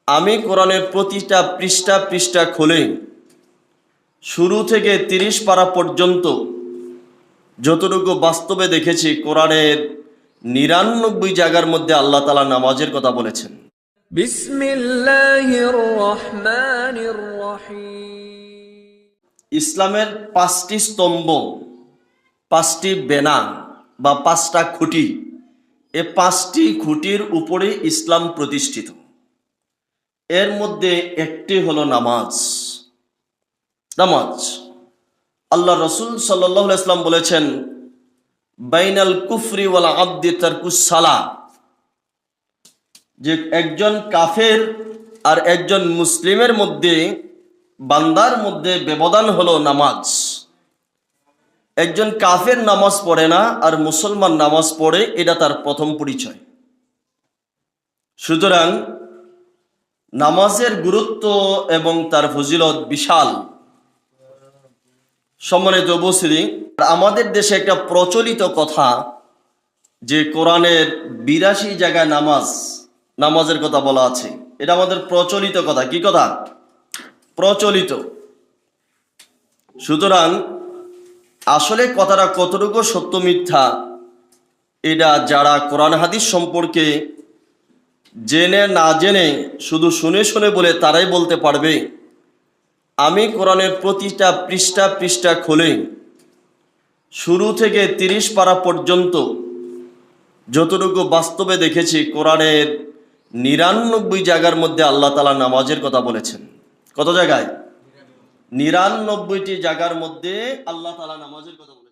আমি কোরআনের প্রতিটা পৃষ্ঠা পৃষ্ঠা খুলে শুরু থেকে ৩০ পারা পর্যন্ত যতটুকু বাস্তবে দেখেছি, কোরআনের ৯৯ জায়গার মধ্যে আল্লাহ তাআলা নামাজের কথা বলেছেন। বিসমিল্লাহির রহমানির রহিম। ইসলামের ৫টি স্তম্ভ, ৫টি বেনা বা ৫টা খুঁটি, এ ৫টি খুঁটির উপরে ইসলাম প্রতিষ্ঠিত। এর মধ্যে একটি হলো নামাজ। আল্লাহ রসুল সাল্লাল্লাহু আলাইহি ওয়াসাল্লাম বলেছেন, বাইনাল কুফরি ওয়াল আবদি তারকুস সালাহ, যে একজন কাফের আর একজন মুসলিমের মধ্যে, বান্দার মধ্যে ব্যবধান হলো নামাজ। একজন কাফের নামাজ পড়ে না আর মুসলমান নামাজ পড়ে, এটা তার প্রথম পরিচয়। সুতরাং নামাজের গুরুত্ব এবং তার ফজিলত বিশাল। সম্মানিত উপস্থিতি, আমাদের দেশে একটা প্রচলিত কথা যে কোরআনের ৮২ জায়গায় নামাজের কথা বলা আছে। এটা আমাদের প্রচলিত কথা। কি কথা? প্রচলিত। সুতরাং আসলে কথাটা কতটুকু সত্য মিথ্যা, এটা যারা কোরআন হাদিস সম্পর্কে জেনে না জেনে শুধু শুনে শুনে বলে তারাই বলতে পারবে। আমি কোরআনের প্রতিটা পৃষ্ঠা পৃষ্ঠা খুলে শুরু থেকে ৩০ পারা পর্যন্ত যতটুকু বাস্তবে দেখেছি, কোরআনের ৯৯ জায়গার মধ্যে আল্লাহ তাআলা নামাজের কথা বলেছেন। কত জায়গায়? ৯৯টি জায়গার মধ্যে আল্লাহ তাআলা নামাজের কথা বলেছেন।